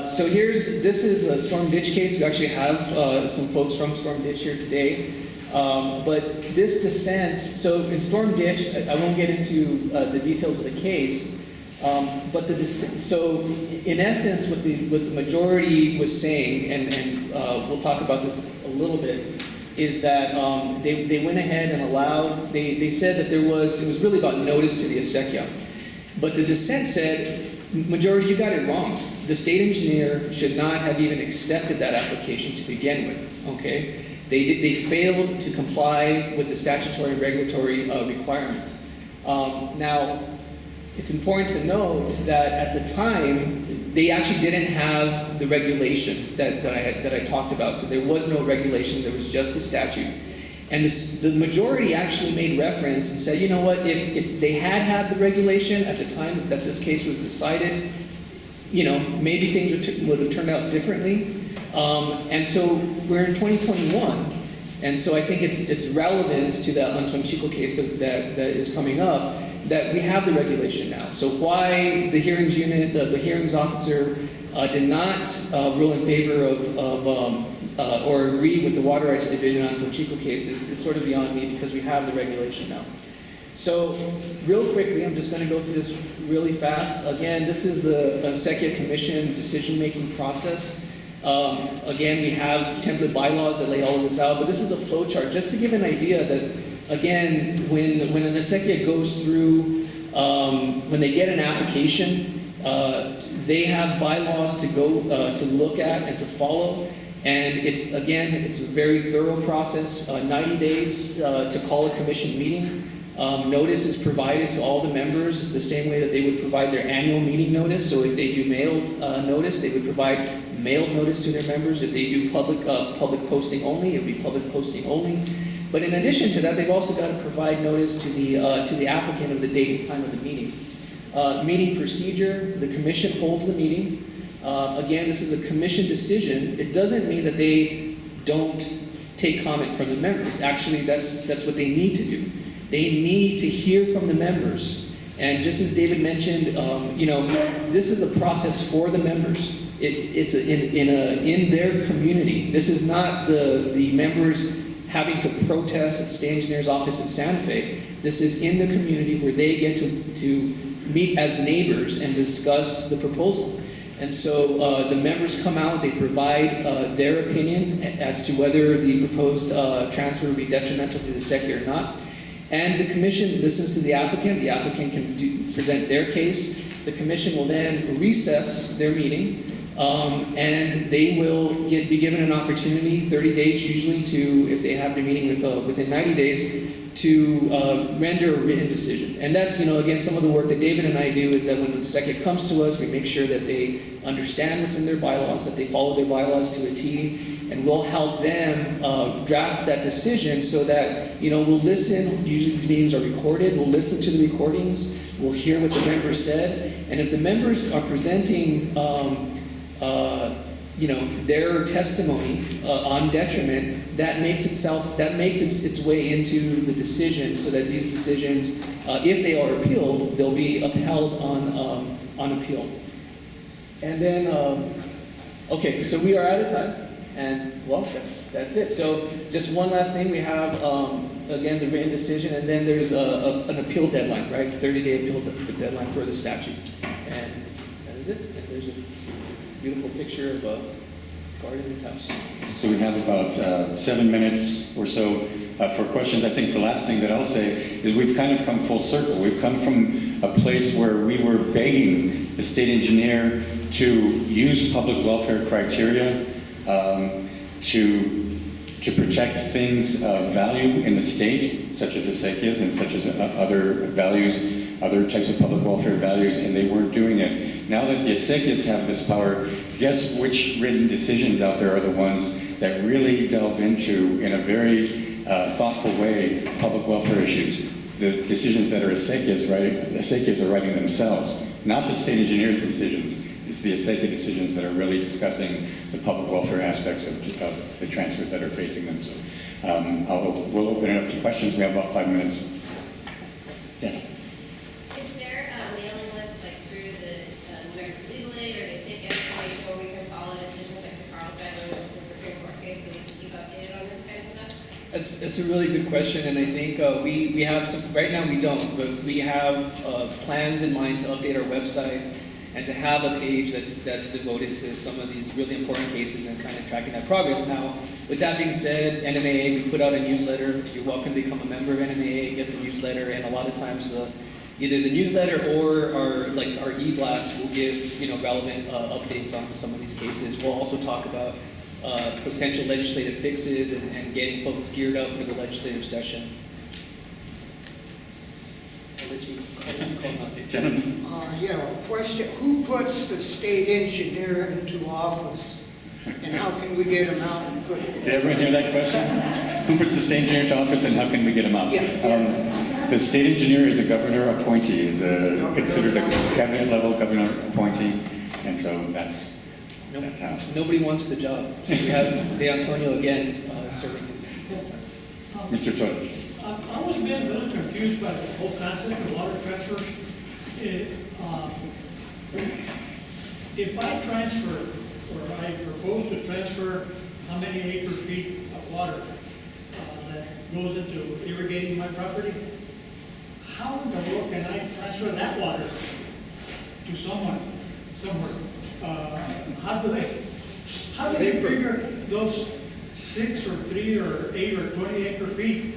So this is the Storm Ditch case. We actually have some folks from Storm Ditch here today. But this dissent, so in Storm Ditch, I won't get into the details of the case, But so in essence, what the majority was saying, and we'll talk about this a little bit, is that they went ahead and allowed, they said that it was really about notice to the Acequia. But the dissent said, majority, you got it wrong. The state engineer should not have even accepted that application to begin with, okay? They failed to comply with the statutory and regulatory requirements. Now, it's important to note that at the time, they actually didn't have the regulation that I talked about. So there was no regulation, there was just the statute. And the majority actually made reference and said, you know what, if they had the regulation at the time that this case was decided, you know, maybe things would have turned out differently. And so we're in 2021, and so I think it's relevant to that Antonchico case that is coming up, that we have the regulation now. So why the hearings unit, the hearings officer did not rule in favor of or agree with the Water Rights Division on Antonchico case is sort of beyond me, because we have the regulation now. So real quickly, I'm just going to go through this really fast. Again, this is the Acequia Commission decision-making process. Again, we have template bylaws that lay all of this out, but this is a flow chart just to give an idea that, again, when an Acequia goes through, when they get an application, they have bylaws to go to look at and to follow. And it's a very thorough process. 90 days to call a commission meeting. Notice is provided to all the members the same way that they would provide their annual meeting notice. So if they do mailed notice, they would provide mailed notice to their members. If they do public posting only, it would be public posting only. But in addition to that, they've also got to provide notice to the applicant of the date and time of the meeting. Meeting procedure: the commission holds the meeting. Again, this is a commission decision. It doesn't mean that they don't take comment from the members. Actually, that's what they need to do. They need to hear from the members. And just as David mentioned, you know, this is a process for the members. It's in their community. This is not the members having to protest at the state engineer's office in Santa Fe. This is in the community where they get to meet as neighbors and discuss the proposal. And so the members come out, they provide their opinion as to whether the proposed transfer would be detrimental to the Acequia or not. And the commission listens to the applicant can present their case. The commission will then recess their meeting, and they will be given an opportunity, 30 days usually, to, if they have their meeting within 90 days, to render a written decision. And that's, you know, again, some of the work that David and I do is that when the Acequia comes to us, we make sure that they understand what's in their bylaws, that they follow their bylaws to a T, and we'll help them draft that decision so that, you know, we'll listen. Usually these meetings are recorded. We'll listen to the recordings. We'll hear what the members said. And if the members are presenting you know, their testimony on detriment, that makes its way into the decision, so that these decisions, if they are appealed, they'll be upheld on appeal. And then, okay, so we are out of time, and well, that's it. So just one last thing, we have again the written decision, and then there's an appeal deadline, right? 30-day appeal deadline for the statute, and that is it. And there's a beautiful picture of a garden and house. So we have about 7 minutes or so for questions. I think the last thing that I'll say is we've kind of come full circle. We've come from a place where we were begging the state engineer to use public welfare criteria to protect things of value in the state, such as acequias and such as other values, other types of public welfare values, and they weren't doing it. Now that the acequias have this power, guess which written decisions out there are the ones that really delve into, in a very thoughtful way, public welfare issues. The decisions that are acequias are writing themselves, not the state engineer's decisions. It's the Acequia decisions that are really discussing the public welfare aspects of the transfers that are facing them. So we'll open it up to questions. We have about 5 minutes. Yes? Is there a mailing list, like through the Mexico Legal Aid or the Acequia Association, where we can follow decisions like the Carlsbad or the Supreme Court case, so we can keep updated on this kind of stuff? It's a really good question, and I think we have some, right now we don't, but we have plans in mind to update our website and to have a page that's devoted to some of these really important cases and kind of tracking that progress. Now, with that being said, NMAA, we put out a newsletter. You're welcome to become a member of NMAA, get the newsletter, and a lot of times either the newsletter or our e-blast will give relevant updates on some of these cases. We'll also talk about potential legislative fixes and getting folks geared up for the legislative session. I'll let you call on it. Gentlemen. Question, who puts the state engineer into office? And how can we get him out and put it? Did everyone hear that question? Who puts the state engineer into office and how can we get him out? The state engineer is a governor appointee, considered a cabinet level governor appointee, and so that's how. Nobody wants the job. So we have De Antonio again serving his term. Mr. Torres. I've always been a little confused by the whole concept of water transfer. If I transfer, or I propose to transfer how many acre feet of water that goes into irrigating my property, how in the world can I transfer that water to someone, somewhere? How do they figure those 6 or 3 or 8 or 20 acre feet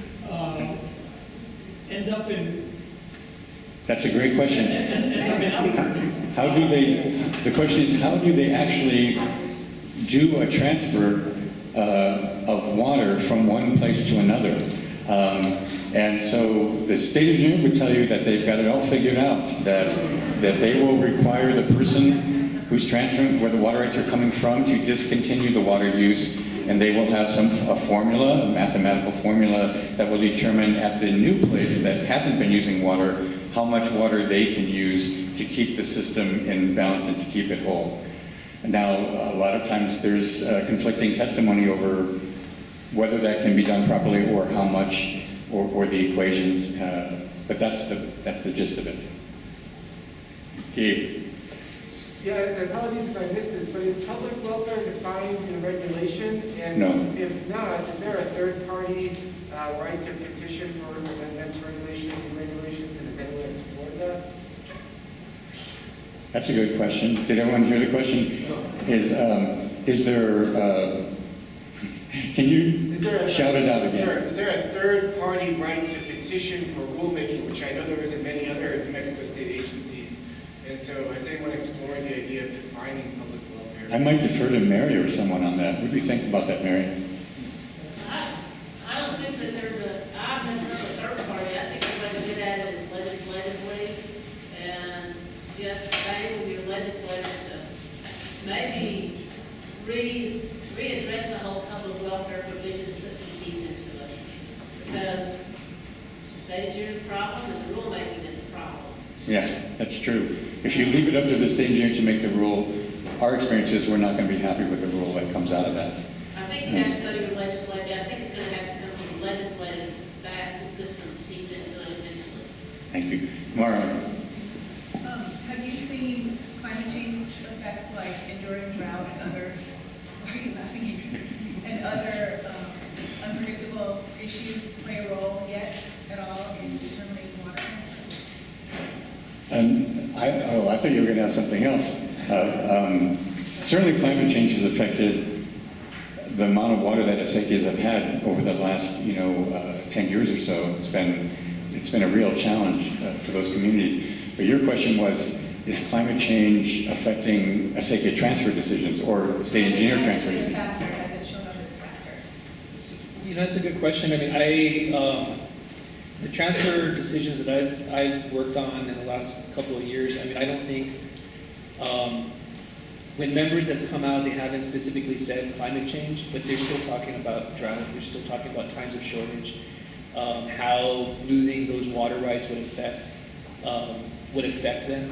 end up in? That's a great question. The question is, how do they actually do a transfer of water from one place to another? And so the state engineer would tell you that they've got it all figured out, that they will require the person who's transferring, where the water rights are coming from, to discontinue the water use, and they will have a formula, a mathematical formula, that will determine at the new place that hasn't been using water, how much water they can use to keep the system in balance and to keep it whole. Now, a lot of times there's conflicting testimony over whether that can be done properly or how much, or the equations, but that's the gist of it. Gabe. Yeah, and apologies if I missed this, but is public welfare defined in regulation? And No. if not, is there a third-party right to petition for amendments to regulations, and has anyone explored that? That's a good question. Did everyone hear the question? Is there, can you shout it out again? Sure. Is there a third-party right to petition for rulemaking, which I know there is in many other New Mexico state agencies? And so has anyone explored the idea of defining public welfare? I might defer to Mary or someone on that. What do you think about that, Mary? I don't think that I've never heard of a third party. I think the way to get at it is legislatively, and just stay with your legislators to maybe readdress the whole public welfare provision and put some teeth into it. Because the state engineer's a problem and the rulemaking is a problem. Yeah, that's true. If you leave it up to the state engineer to make the rule, our experience is we're not going to be happy with the rule that comes out of that. I think you have to go to your legislative, I think it's going to have to come from the legislative back to put some teeth into it eventually. Thank you. Mara. Have you seen climate change effects like enduring drought and other, why are you laughing? And other unpredictable issues play a role yet at all in determining water transfers? I thought you were going to ask something else. Certainly climate change has affected the amount of water that Acequias have had over the last 10 years or so. It's been a real challenge for those communities. But your question was, is climate change affecting Acequia transfer decisions or state engineer transfer decisions? Has it shown up as a factor? That's a good question. I mean, the transfer decisions that I've worked on in the last couple of years, I mean, I don't think when members have come out, they haven't specifically said climate change, but they're still talking about drought, they're still talking about times of shortage, how losing those water rights would affect them,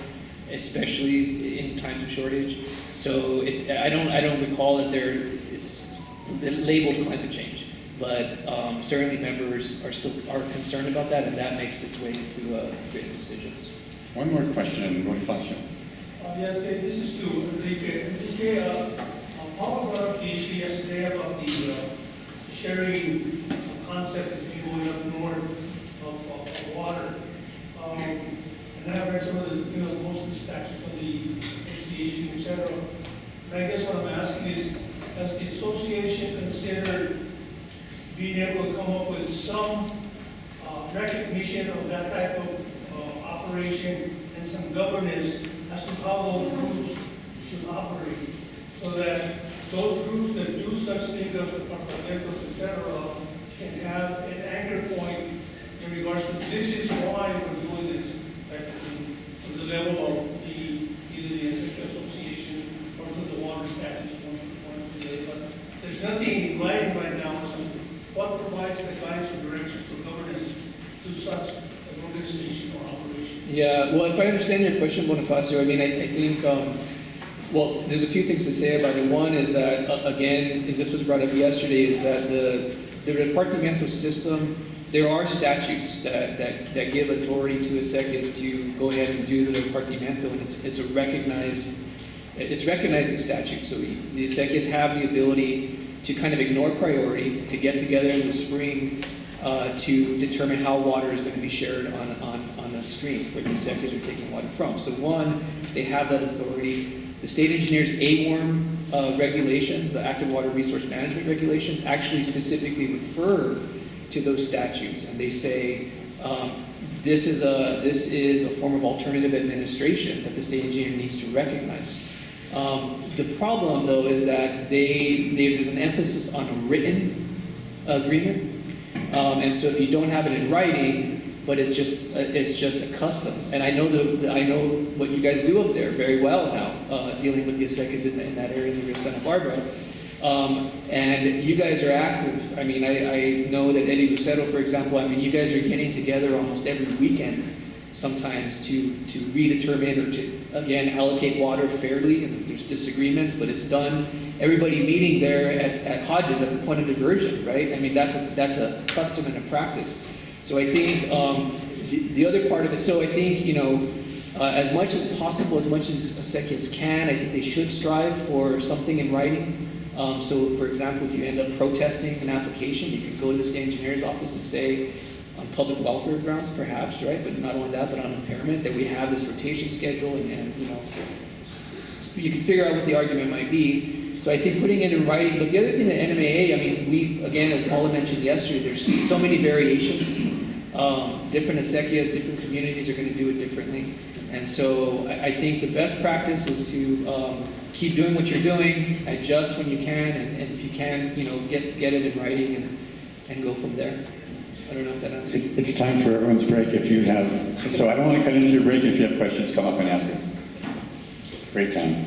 especially in times of shortage. So I don't recall that it's labeled climate change. But certainly members are concerned about that, and that makes its way into written decisions. One more question, Bonifacio. Yes, this is to Enrique. Enrique, Paul brought up the issue yesterday about the sharing concept has been going up north of water. And I've read some of the, most of the statutes of the association, et cetera. And I guess what I'm asking is, has the association considered being able to come up with some recognition of that type of operation and some governance as to how those groups should operate, so that those groups that do such things as departamentos, et cetera, can have an anchor point in regards to this is why we're doing this, like to the level of either the Acequia Association or to the water statutes, one to the other. But there's nothing in writing right now as to what provides the guidance or direction for governance to such an organization or operation. Yeah, well, if I understand your question, Bonifacio, I mean, I think, well, there's a few things to say about it. One is that, again, and this was brought up yesterday, is that the repartimiento system, there are statutes that give authority to Acequias to go ahead and do the repartimiento, and it's recognized in statute. So the Acequias have the ability to kind of ignore priority, to get together in the spring to determine how water is going to be shared on a stream where the Acequias are taking water from. So one, they have that authority. The state engineer's AWARM regulations, the Active Water Resource Management regulations, actually specifically refer to those statutes, and they say this is a form of alternative administration that the state engineer needs to recognize. The problem, though, is that there's an emphasis on a written agreement, and so if you don't have it in writing, but it's just a custom. And I know what you guys do up there very well now, dealing with the Acequias in that area in the Rio Santa Barbara. And you guys are active. I mean, I know that Eddie Lucero, for example, I mean, you guys are getting together almost every weekend sometimes to redetermine or to, again, allocate water fairly. And there's disagreements, but it's done. Everybody meeting there at Hodges at the point of diversion, right? I mean, that's a custom and a practice. So I think the other part of it, so I think, as much as possible, as much as Acequias can, I think they should strive for something in writing. So, for example, if you end up protesting an application, you could go to the state engineer's office and say, on public welfare grounds, perhaps, right? But not only that, but on impairment, that we have this rotation schedule, and you can figure out what the argument might be. So I think putting it in writing. But the other thing that NMAA, I mean, we, again, as Paula mentioned yesterday, there's so many variations. Different Acequias, different communities are going to do it differently. And so I think the best practice is to keep doing what you're doing, adjust when you can, and if you can, get it in writing and go from there. I don't know if that answers. It's time for everyone's break. If you have, so I don't want to cut into your break. If you have questions, come up and ask us. Break time.